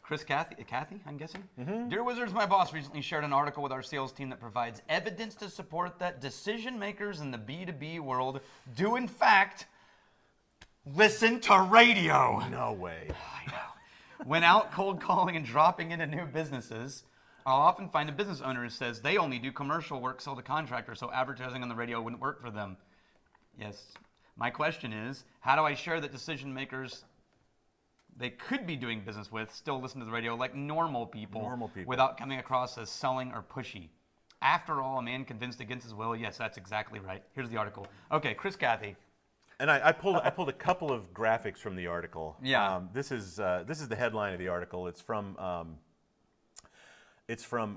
Chris Cathey, I'm guessing. Dear Wizards, my boss recently shared an article with our sales team that provides evidence to support that decision makers in the B2B world do, in fact, listen to radio. No way. I know. When out cold calling and dropping into new businesses, I'll often find a business owner who says they only do commercial work, sell to contractors, so advertising on the radio wouldn't work for them. Yes. My question is, how do I share that decision makers they could be doing business with still listen to the radio like normal people without coming across as selling or pushy? After all, a man convinced against his will. Yes, that's exactly right. Here's the article. Okay, Chris Cathey. And I pulled a couple of graphics from the article. Yeah. This is the headline of the article. It's from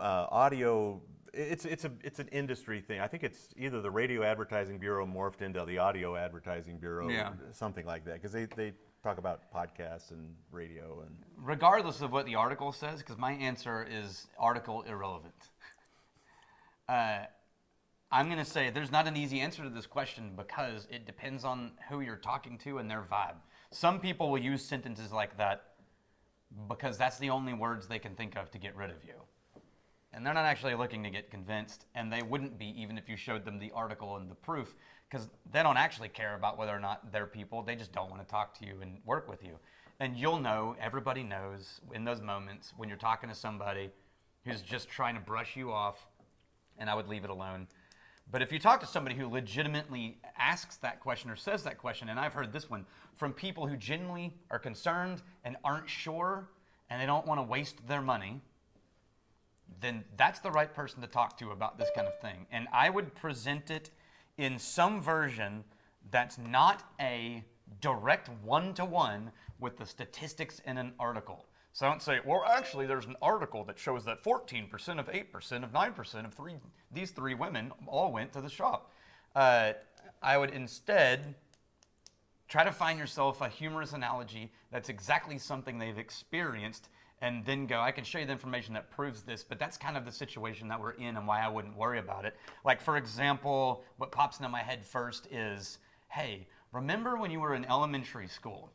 audio. It's an industry thing. I think it's either the Radio Advertising Bureau morphed into the Audio Advertising Bureau, something like that, because they talk about podcasts and radio. And regardless of what the article says, because my answer is article irrelevant. I'm going to say there's not an easy answer to this question because it depends on who you're talking to and their vibe. Some people will use sentences like that because that's the only words they can think of to get rid of you. And they're not actually looking to get convinced, and they wouldn't be even if you showed them the article and the proof, because they don't actually care about whether or not they're people. They just don't want to talk to you and work with you. And you'll know, everybody knows in those moments when you're talking to somebody who's just trying to brush you off, and I would leave it alone. But if you talk to somebody who legitimately asks that question or says that question, and I've heard this one from people who genuinely are concerned and aren't sure, and they don't want to waste their money, then that's the right person to talk to about this kind of thing. And I would present it in some version that's not a direct one-to-one with the statistics in an article. So I don't say, well, actually, there's an article that shows that 14% of 8% of 9% of these three women all went to the shop. I would instead try to find yourself a humorous analogy that's exactly something they've experienced, and then go, I can show you the information that proves this, but that's kind of the situation that we're in and why I wouldn't worry about it. Like, for example, what pops into my head first is, hey, remember when you were in elementary school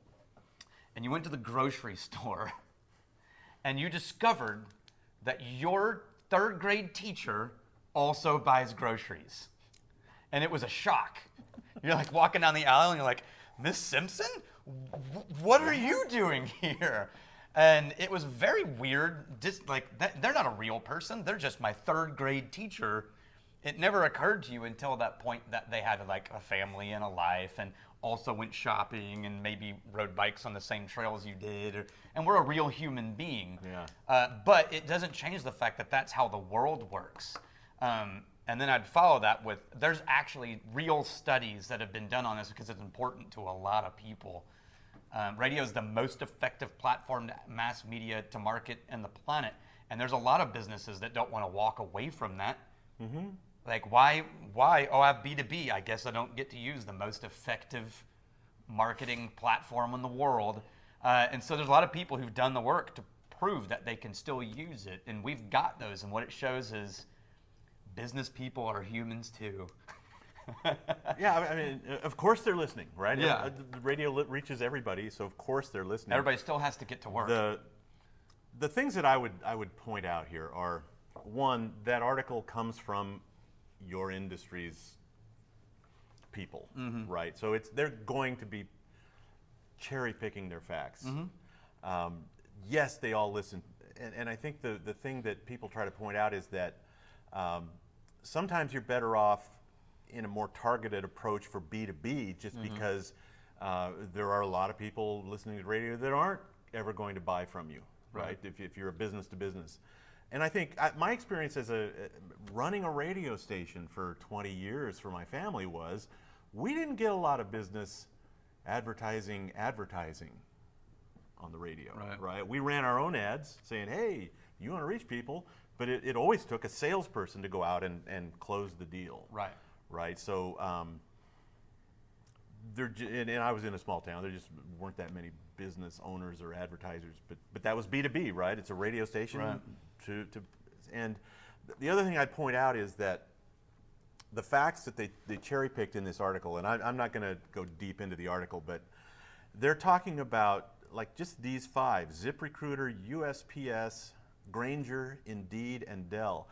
and you went to the grocery store and you discovered that your third grade teacher also buys groceries? And it was a shock. You're like walking down the aisle and you're like, Miss Simpson, what are you doing here? And it was very weird. Just like they're not a real person. They're just my third grade teacher. It never occurred to you until that point that they had like a family and a life and also went shopping and maybe rode bikes on the same trails you did. And we're a real human being. Yeah. But it doesn't change the fact that that's how the world works. And then I'd follow that with, there's actually real studies that have been done on this because it's important to a lot of people. Radio is the most effective platform to mass media to market in the planet. And there's a lot of businesses that don't want to walk away from that. Mm-hmm. Like, why? Oh, I have B2B. I guess I don't get to use the most effective marketing platform in the world. And so there's a lot of people who've done the work to prove that they can still use it. And we've got those. And what it shows is business people are humans too. Yeah, I mean, of course they're listening, right? Yeah. The radio reaches everybody, so of course they're listening. Everybody still has to get to work. The things that I would point out here are, one, that article comes from your industry's people, right? So they're going to be cherry picking their facts. Mm-hmm. Yes, they all listen, and I think the thing that people try to point out is that sometimes you're better off in a more targeted approach for B2B, just because there are a lot of people listening to radio that aren't ever going to buy from you, right? If you're a business to business. And I think my experience as running a radio station for 20 years for my family was, we didn't get a lot of business advertising on the radio, right? We ran our own ads saying, hey, you want to reach people, but it always took a salesperson to go out and close the deal. Right, so and I was in a small town. There just weren't that many business owners or advertisers, but that was B2B, right? It's a radio station. Right. And the other thing I'd point out is that the facts that they cherry picked in this article, and I'm not going to go deep into the article, but they're talking about like just these 5: ZipRecruiter, USPS, Granger, Indeed, and Dell.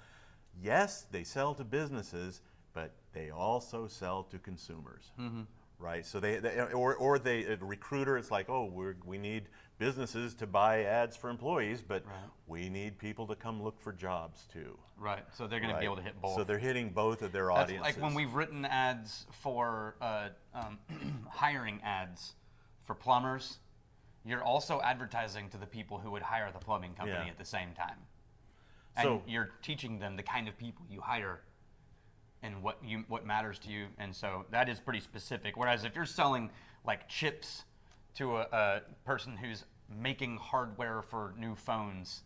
Yes, they sell to businesses, but they also sell to consumers, right? So a recruiter, it's like, oh, we need businesses to buy ads for employees, but we need people to come look for jobs too. Right. So they're going to be able to hit both. So they're hitting both of their That's audiences. like when we've written ads for hiring ads for plumbers, you're also advertising to the people who would hire the plumbing company at the same time. And So you're teaching them the kind of people you hire and what matters to you. And so that is pretty specific. Whereas if you're selling like chips to a person who's making hardware for new phones,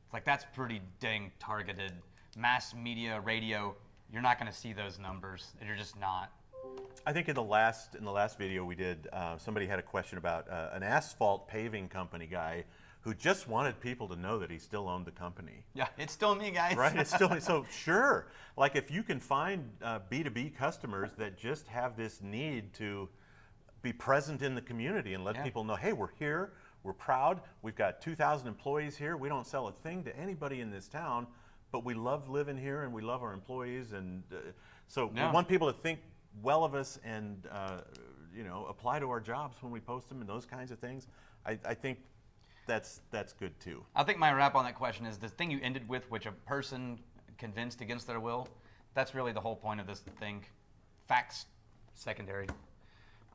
it's like that's pretty dang targeted. Mass media, radio, you're not going to see those numbers. You're just not. I think in the last video we did, somebody had a question about an asphalt paving company guy who just wanted people to know that he still owned the company. Yeah, it's still me, guys. Right? It's still so sure. Like if you can find B2B customers that just have this need to be present in the community and let people know, hey, we're here, we're proud, we've got 2,000 employees here, we don't sell a thing to anybody in this town, but we love living here and we love our employees, and so we want people to think well of us and apply to our jobs when we post them and those kinds of things. I think that's good too. I think my wrap on that question is the thing you ended with, which a person convinced against their will, that's really the whole point of this thing. Facts secondary.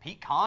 Pete Con